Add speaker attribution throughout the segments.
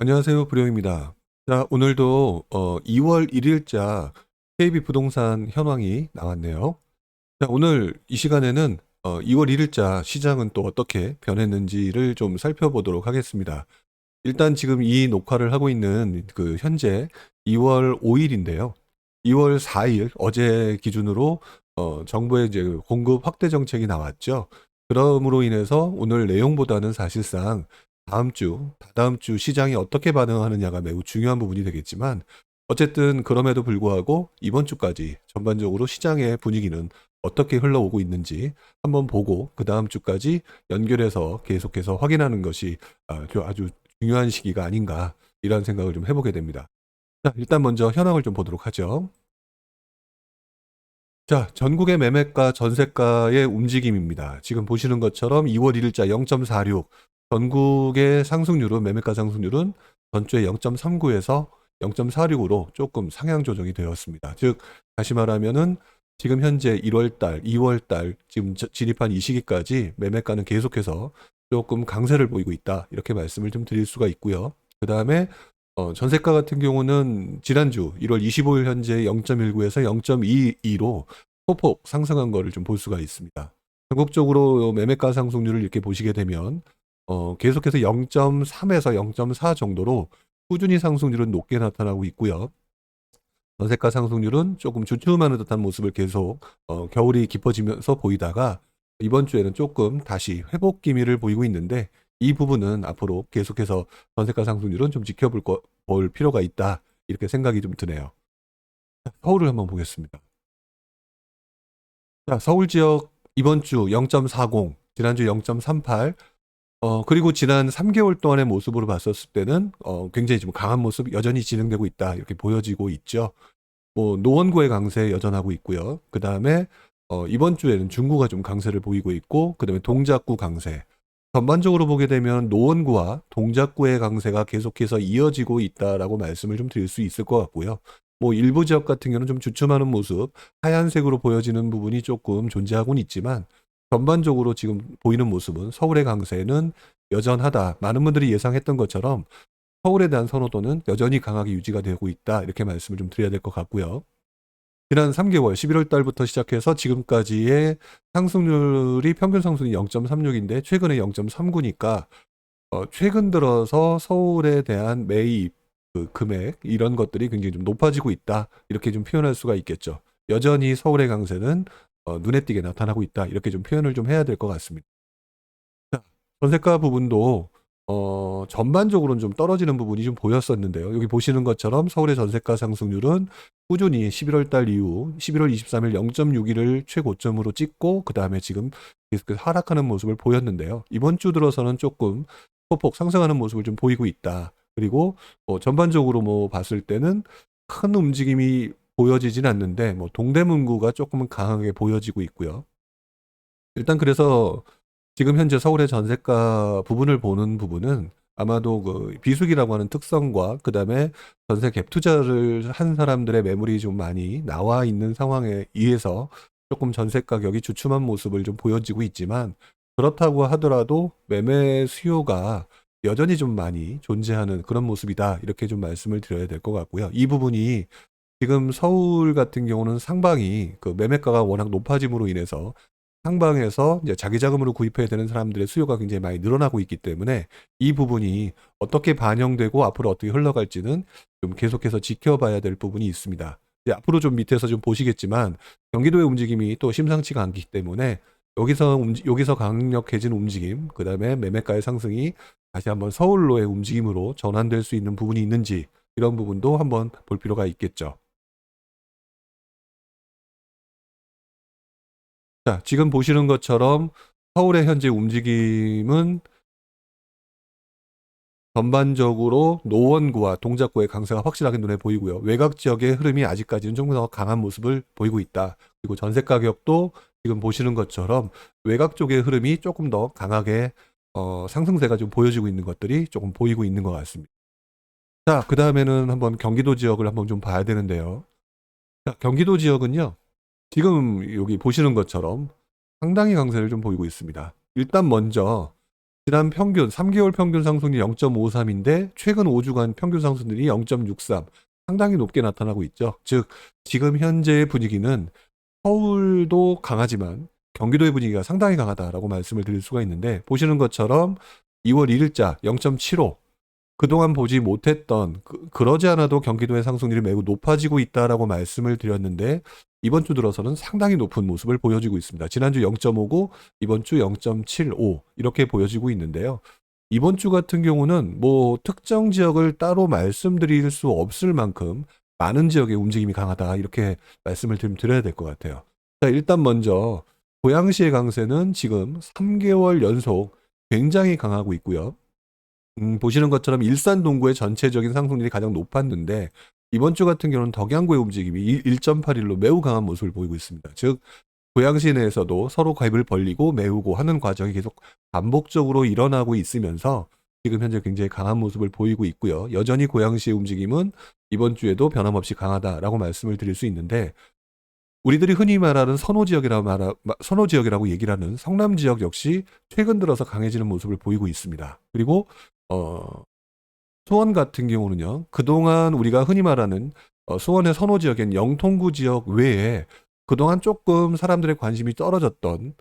Speaker 1: 안녕하세요. 불용입니다. 자, 오늘도 2월 1일자 KB 부동산 현황이 나왔네요. 자, 오늘 이 시간에는 2월 1일자 시장은 또 어떻게 변했는지를 좀 살펴보도록 하겠습니다. 일단 지금 이 녹화를 하고 있는 그 현재 2월 5일인데요. 2월 4일 어제 기준으로 정부의 이제 공급 확대 정책이 나왔죠. 그러므로 인해서 오늘 내용보다는 사실상 다음 주, 다다음 주 시장이 어떻게 반응하느냐가 매우 중요한 부분이 되겠지만 어쨌든 그럼에도 불구하고 이번 주까지 전반적으로 시장의 분위기는 어떻게 흘러오고 있는지 한번 보고 그 다음 주까지 연결해서 계속해서 확인하는 것이 아주 중요한 시기가 아닌가 이런 생각을 좀 해보게 됩니다. 자, 일단 먼저 현황을 좀 보도록 하죠. 자, 전국의 매매가, 전세가의 움직임입니다. 지금 보시는 것처럼 2월 1일자 0.46, 전국의 상승률은, 매매가 상승률은 전주에 0.39에서 0.46으로 조금 상향 조정이 되었습니다. 즉, 다시 말하면은 지금 현재 1월달, 2월달 지금 진입한 이 시기까지 매매가는 계속해서 조금 강세를 보이고 있다. 이렇게 말씀을 좀 드릴 수가 있고요. 그 다음에 전세가 같은 경우는 지난주 1월 25일 현재 0.19에서 0.22로 소폭 상승한 거를 좀 볼 수가 있습니다. 전국적으로 매매가 상승률을 이렇게 보시게 되면 계속해서 0.3에서 0.4 정도로 꾸준히 상승률은 높게 나타나고 있고요. 전세가 상승률은 조금 주춤하는 듯한 모습을 계속 겨울이 깊어지면서 보이다가 이번 주에는 조금 다시 회복 기미를 보이고 있는데 이 부분은 앞으로 계속해서 전세가 상승률은 좀 볼 필요가 있다. 이렇게 생각이 좀 드네요. 서울을 한번 보겠습니다. 자, 서울 지역 이번 주 0.40, 지난주 0.38, 그리고 지난 3개월 동안의 모습으로 봤었을 때는 굉장히 좀 강한 모습 여전히 진행되고 있다. 이렇게 보여지고 있죠. 뭐 노원구의 강세 여전하고 있고요. 그 다음에 이번 주에는 중구가 좀 강세를 보이고 있고, 그 다음에 동작구 강세. 전반적으로 보게 되면 노원구와 동작구의 강세가 계속해서 이어지고 있다라고 말씀을 좀 드릴 수 있을 것 같고요. 뭐 일부 지역 같은 경우는 좀 주춤하는 모습, 하얀색으로 보여지는 부분이 조금 존재하고는 있지만 전반적으로 지금 보이는 모습은 서울의 강세는 여전하다. 많은 분들이 예상했던 것처럼 서울에 대한 선호도는 여전히 강하게 유지가 되고 있다. 이렇게 말씀을 좀 드려야 될 것 같고요. 지난 3개월, 11월 달부터 시작해서 지금까지의 상승률이 평균 상승이 0.36인데 최근에 0.39니까 최근 들어서 서울에 대한 매입 그 금액 이런 것들이 굉장히 좀 높아지고 있다. 이렇게 좀 표현할 수가 있겠죠. 여전히 서울의 강세는 눈에 띄게 나타나고 있다. 이렇게 좀 표현을 좀 해야 될 것 같습니다. 자, 전세가 부분도 전반적으로는 좀 떨어지는 부분이 좀 보였었는데요. 여기 보시는 것처럼 서울의 전세가 상승률은 꾸준히 11월 달 이후 11월 23일 0.61을 최고점으로 찍고 그 다음에 지금 계속해서 하락하는 모습을 보였는데요. 이번 주 들어서는 조금 소폭 상승하는 모습을 좀 보이고 있다. 그리고 전반적으로 뭐 봤을 때는 큰 움직임이 보여지진 않는데 뭐 동대문구가 조금은 강하게 보여지고 있고요. 일단 그래서 지금 현재 서울의 전세가 부분을 보는 부분은 아마도 그 비수기라고 하는 특성과 그다음에 전세 갭 투자를 한 사람들의 매물이 좀 많이 나와 있는 상황에 의해서 조금 전세 가격이 주춤한 모습을 좀 보여지고 있지만 그렇다고 하더라도 매매 수요가 여전히 좀 많이 존재하는 그런 모습이다. 이렇게 좀 말씀을 드려야 될 것 같고요. 이 부분이 지금 서울 같은 경우는 상방이 그 매매가가 워낙 높아짐으로 인해서 상방에서 이제 자기 자금으로 구입해야 되는 사람들의 수요가 굉장히 많이 늘어나고 있기 때문에 이 부분이 어떻게 반영되고 앞으로 어떻게 흘러갈지는 좀 계속해서 지켜봐야 될 부분이 있습니다. 이제 앞으로 좀 밑에서 좀 보시겠지만 경기도의 움직임이 또 심상치가 않기 때문에 여기서 강력해진 움직임, 그다음에 매매가의 상승이 다시 한번 서울로의 움직임으로 전환될 수 있는 부분이 있는지 이런 부분도 한번 볼 필요가 있겠죠. 자, 지금 보시는 것처럼 서울의 현재 움직임은 전반적으로 노원구와 동작구의 강세가 확실하게 눈에 보이고요. 외곽 지역의 흐름이 아직까지는 좀 더 강한 모습을 보이고 있다. 그리고 전세 가격도 지금 보시는 것처럼 외곽 쪽의 흐름이 조금 더 강하게 상승세가 좀 보여지고 있는 것들이 조금 보이고 있는 것 같습니다. 자, 그 다음에는 한번 경기도 지역을 한번 좀 봐야 되는데요. 자, 경기도 지역은요. 지금 여기 보시는 것처럼 상당히 강세를 좀 보이고 있습니다. 일단 먼저 지난 평균 3개월 평균 상승률이 0.53인데 최근 5주간 평균 상승률이 0.63. 상당히 높게 나타나고 있죠. 즉 지금 현재의 분위기는 서울도 강하지만 경기도의 분위기가 상당히 강하다라고 말씀을 드릴 수가 있는데, 보시는 것처럼 2월 1일자 0.75, 그동안 보지 못했던 그러지 않아도 경기도의 상승률이 매우 높아지고 있다라고 말씀을 드렸는데, 이번 주 들어서는 상당히 높은 모습을 보여주고 있습니다. 지난주 0.59, 이번 주 0.75 이렇게 보여지고 있는데요. 이번 주 같은 경우는 뭐 특정 지역을 따로 말씀드릴 수 없을 만큼 많은 지역의 움직임이 강하다, 이렇게 말씀을 좀 드려야 될 것 같아요. 자, 일단 먼저 고양시의 강세는 지금 3개월 연속 굉장히 강하고 있고요. 보시는 것처럼 일산 동구의 전체적인 상승률이 가장 높았는데, 이번 주 같은 경우는 덕양구의 움직임이 1.81로 매우 강한 모습을 보이고 있습니다. 즉 고양시 내에서도 서로 갭을 벌리고 메우고 하는 과정이 계속 반복적으로 일어나고 있으면서 지금 현재 굉장히 강한 모습을 보이고 있고요. 여전히 고양시의 움직임은 이번 주에도 변함없이 강하다라고 말씀을 드릴 수 있는데, 우리들이 흔히 말하는 선호 지역이라고 얘기를 하는 성남 지역 역시 최근 들어서 강해지는 모습을 보이고 있습니다. 그리고 수원 같은 경우는요, 그동안 우리가 흔히 말하는 수원의 선호 지역엔 영통구 지역 외에 그동안 조금 사람들의 관심이 떨어졌던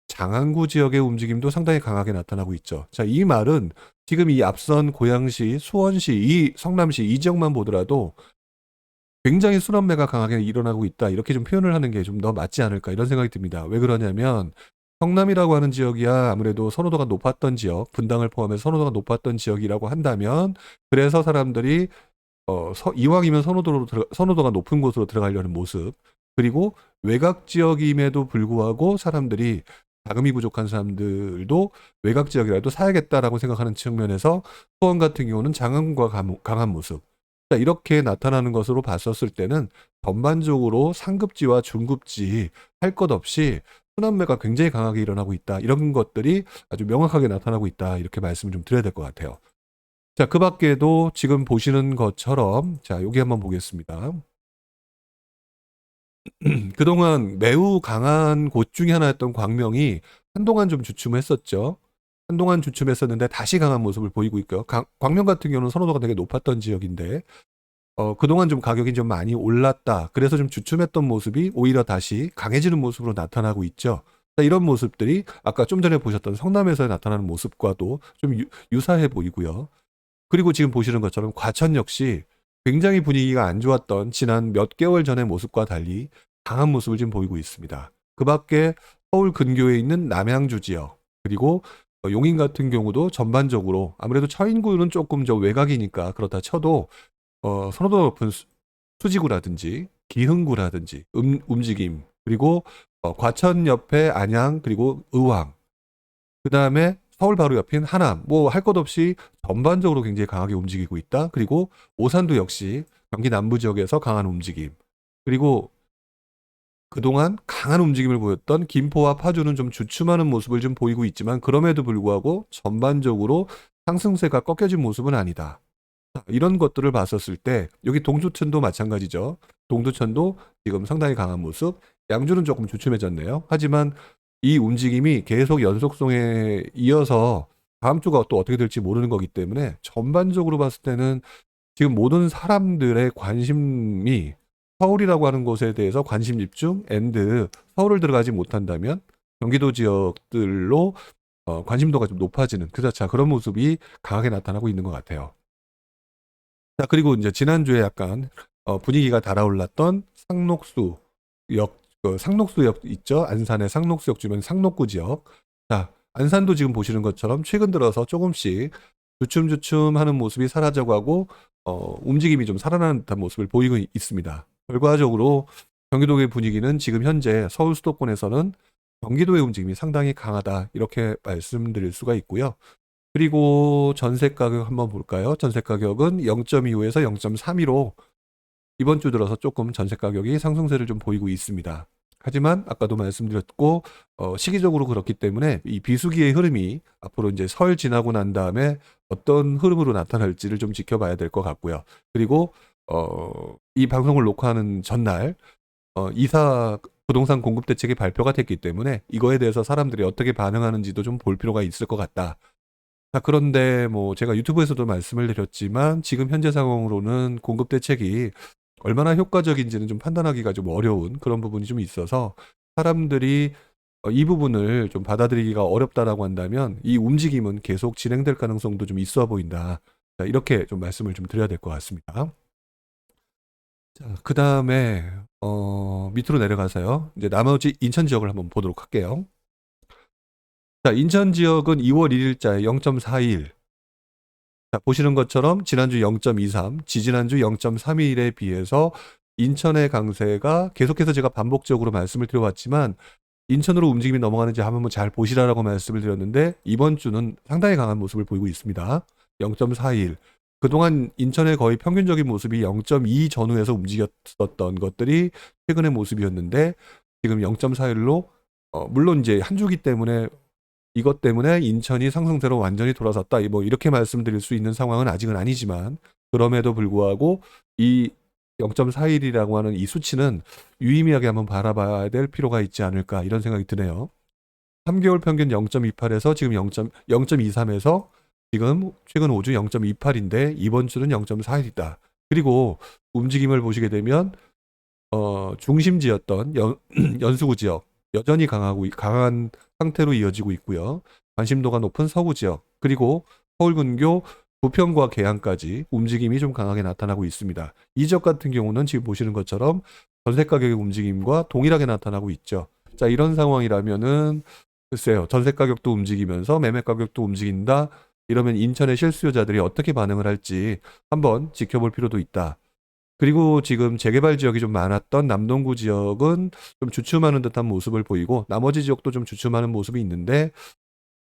Speaker 1: 장안구 지역의 움직임도 상당히 강하게 나타나고 있죠. 자, 이 말은 지금 이 앞선 고양시, 수원시, 이 성남시 이 지역만 보더라도 굉장히 순환매가 강하게 일어나고 있다, 이렇게 좀 표현을 하는 게 좀 더 맞지 않을까, 이런 생각이 듭니다. 왜 그러냐면 성남이라고 하는 지역이야 아무래도 선호도가 높았던 지역, 분당을 포함해서 선호도가 높았던 지역이라고 한다면, 그래서 사람들이 이왕이면 선호도가 높은 곳으로 들어가려는 모습, 그리고 외곽 지역임에도 불구하고 사람들이 자금이 부족한 사람들도 외곽 지역이라도 사야겠다라고 생각하는 측면에서 수원 같은 경우는 장안과 강한 모습, 이렇게 나타나는 것으로 봤었을 때는 전반적으로 상급지와 중급지 할 것 없이 순환매가 굉장히 강하게 일어나고 있다, 이런 것들이 아주 명확하게 나타나고 있다, 이렇게 말씀을 좀 드려야 될 것 같아요. 자, 그 밖에도 지금 보시는 것처럼, 자, 여기 한번 보겠습니다. 그동안 매우 강한 곳 중에 하나였던 광명이 한동안 좀 주춤했었죠. 한동안 주춤했었는데 다시 강한 모습을 보이고 있고요. 광명 같은 경우는 선호도가 되게 높았던 지역인데 그동안 좀 가격이 좀 많이 올랐다, 그래서 좀 주춤했던 모습이 오히려 다시 강해지는 모습으로 나타나고 있죠. 이런 모습들이 아까 좀 전에 보셨던 성남에서 나타나는 모습과도 좀 유사해 보이고요. 그리고 지금 보시는 것처럼 과천 역시 굉장히 분위기가 안 좋았던 지난 몇 개월 전의 모습과 달리 강한 모습을 지금 보이고 있습니다. 그 밖에 서울 근교에 있는 남양주 지역, 그리고 용인 같은 경우도 전반적으로 아무래도 처인구는 조금 저 외곽이니까 그렇다 쳐도 선호도가 높은 수지구라든지 기흥구라든지 움직임, 그리고 과천 옆에 안양, 그리고 의왕, 그 다음에 서울 바로 옆인 하남, 뭐 할 것 없이 전반적으로 굉장히 강하게 움직이고 있다. 그리고 오산도 역시 경기 남부 지역에서 강한 움직임, 그리고 그동안 강한 움직임을 보였던 김포와 파주는 좀 주춤하는 모습을 좀 보이고 있지만, 그럼에도 불구하고 전반적으로 상승세가 꺾여진 모습은 아니다. 이런 것들을 봤었을 때 여기 동두천도 마찬가지죠. 동두천도 지금 상당히 강한 모습, 양주는 조금 주춤해졌네요. 하지만 이 움직임이 계속 연속성에 이어서 다음 주가 또 어떻게 될지 모르는 거기 때문에, 전반적으로 봤을 때는 지금 모든 사람들의 관심이 서울이라고 하는 곳에 대해서 관심 집중 앤드 서울을 들어가지 못한다면 경기도 지역들로 관심도가 좀 높아지는 그런 모습이 강하게 나타나고 있는 것 같아요. 자, 그리고 이제 지난주에 약간 분위기가 달아올랐던 상록수역 있죠. 안산의 상록수역 주변 상록구 지역. 자, 안산도 지금 보시는 것처럼 최근 들어서 조금씩 주춤주춤하는 모습이 사라져가고 움직임이 좀 살아나는 듯한 모습을 보이고 있습니다. 결과적으로 경기도의 분위기는 지금 현재 서울 수도권에서는 경기도의 움직임이 상당히 강하다, 이렇게 말씀드릴 수가 있고요. 그리고 전세 가격 한번 볼까요? 전세 가격은 0.25에서 0.32로 이번 주 들어서 조금 전세 가격이 상승세를 좀 보이고 있습니다. 하지만 아까도 말씀드렸고 시기적으로 그렇기 때문에 이 비수기의 흐름이 앞으로 이제 설 지나고 난 다음에 어떤 흐름으로 나타날지를 좀 지켜봐야 될 것 같고요. 그리고 이 방송을 녹화하는 전날 이사 부동산 공급 대책이 발표가 됐기 때문에 이거에 대해서 사람들이 어떻게 반응하는지도 좀 볼 필요가 있을 것 같다. 자, 그런데 뭐 제가 유튜브에서도 말씀을 드렸지만 지금 현재 상황으로는 공급 대책이 얼마나 효과적인지는 좀 판단하기가 좀 어려운 그런 부분이 좀 있어서 사람들이 이 부분을 좀 받아들이기가 어렵다라고 한다면 이 움직임은 계속 진행될 가능성도 좀 있어 보인다. 자, 이렇게 좀 말씀을 좀 드려야 될 것 같습니다. 자, 그다음에 밑으로 내려가서요. 이제 나머지 인천 지역을 한번 보도록 할게요. 자, 인천 지역은 2월 1일자에 0.41. 자, 보시는 것처럼 지난주 0.23, 지지난주 0.32일에 비해서 인천의 강세가 계속해서 제가 반복적으로 말씀을 드려왔지만 인천으로 움직임이 넘어가는지 한번 잘 보시라라고 말씀을 드렸는데 이번 주는 상당히 강한 모습을 보이고 있습니다. 0.41. 그동안 인천의 거의 평균적인 모습이 0.2 전후에서 움직였었던 것들이 최근의 모습이었는데 지금 0.41로 물론 이제 한 주기 때문에 이것 때문에 인천이 상승세로 완전히 돌아섰다. 뭐 이렇게 말씀드릴 수 있는 상황은 아직은 아니지만 그럼에도 불구하고 이 0.41이라고 하는 이 수치는 유의미하게 한번 바라봐야 될 필요가 있지 않을까 이런 생각이 드네요. 3개월 평균 0.28에서 지금 0.23에서 지금 최근 5주 0.28인데 이번 주는 0.41이다. 그리고 움직임을 보시게 되면 중심지였던 연수구 지역 여전히 강한 상태로 이어지고 있고요. 관심도가 높은 서구 지역 그리고 서울 근교 부평과 계양까지 움직임이 좀 강하게 나타나고 있습니다. 이 지역 같은 경우는 지금 보시는 것처럼 전세 가격의 움직임과 동일하게 나타나고 있죠. 자, 이런 상황이라면은 글쎄요. 전세 가격도 움직이면서 매매 가격도 움직인다. 이러면 인천의 실수요자들이 어떻게 반응을 할지 한번 지켜볼 필요도 있다. 그리고 지금 재개발 지역이 좀 많았던 남동구 지역은 좀 주춤하는 듯한 모습을 보이고 나머지 지역도 좀 주춤하는 모습이 있는데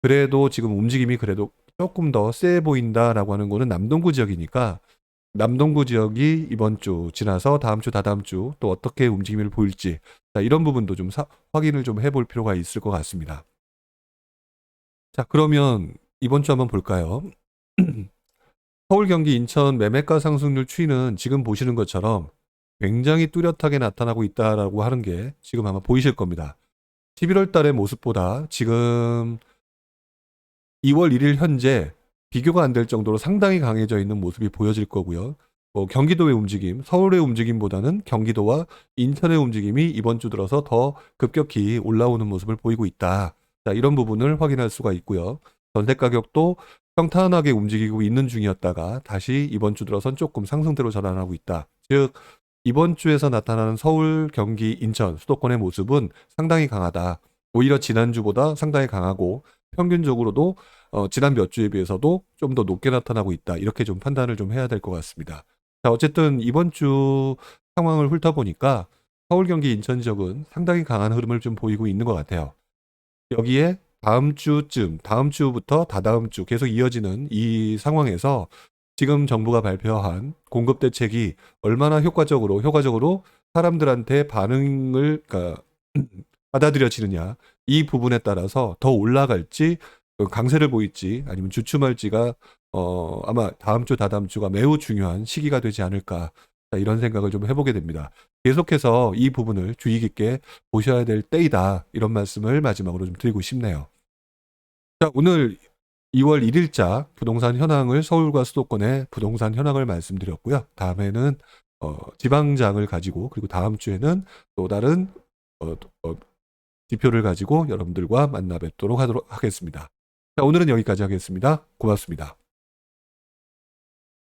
Speaker 1: 그래도 지금 움직임이 그래도 조금 더 세 보인다라고 하는 거는 남동구 지역이니까 남동구 지역이 이번 주 지나서 다음 주, 다다음 주 또 어떻게 움직임을 보일지 자, 이런 부분도 좀 확인을 좀 해볼 필요가 있을 것 같습니다. 자, 그러면 이번 주 한번 볼까요? 서울, 경기, 인천 매매가 상승률 추이는 지금 보시는 것처럼 굉장히 뚜렷하게 나타나고 있다라고 하는 게 지금 아마 보이실 겁니다. 11월 달의 모습보다 지금 2월 1일 현재 비교가 안 될 정도로 상당히 강해져 있는 모습이 보여질 거고요. 경기도의 움직임, 서울의 움직임보다는 경기도와 인천의 움직임이 이번 주 들어서 더 급격히 올라오는 모습을 보이고 있다. 자, 이런 부분을 확인할 수가 있고요. 전세 가격도 평탄하게 움직이고 있는 중이었다가 다시 이번 주 들어선 조금 상승대로 전환하고 있다. 즉 이번 주에서 나타나는 서울, 경기, 인천, 수도권의 모습은 상당히 강하다. 오히려 지난주보다 상당히 강하고 평균적으로도 지난 몇 주에 비해서도 좀 더 높게 나타나고 있다. 이렇게 좀 판단을 좀 해야 될 것 같습니다. 자, 어쨌든 이번 주 상황을 훑어보니까 서울, 경기, 인천 지역은 상당히 강한 흐름을 좀 보이고 있는 것 같아요. 여기에 다음 주쯤, 다음 주부터 다다음 주 계속 이어지는 이 상황에서 지금 정부가 발표한 공급 대책이 얼마나 효과적으로 사람들한테 반응을, 그러니까 받아들여지느냐, 이 부분에 따라서 더 올라갈지, 강세를 보일지, 아니면 주춤할지가, 아마 다음 주, 다다음 주가 매우 중요한 시기가 되지 않을까, 자, 이런 생각을 좀 해보게 됩니다. 계속해서 이 부분을 주의 깊게 보셔야 될 때이다. 이런 말씀을 마지막으로 좀 드리고 싶네요. 자, 오늘 2월 1일자 부동산 현황을 서울과 수도권의 부동산 현황을 말씀드렸고요. 다음에는 지방장을 가지고 그리고 다음 주에는 또 다른 지표를 가지고 여러분들과 만나 뵙도록 하겠습니다. 자, 오늘은 여기까지 하겠습니다. 고맙습니다.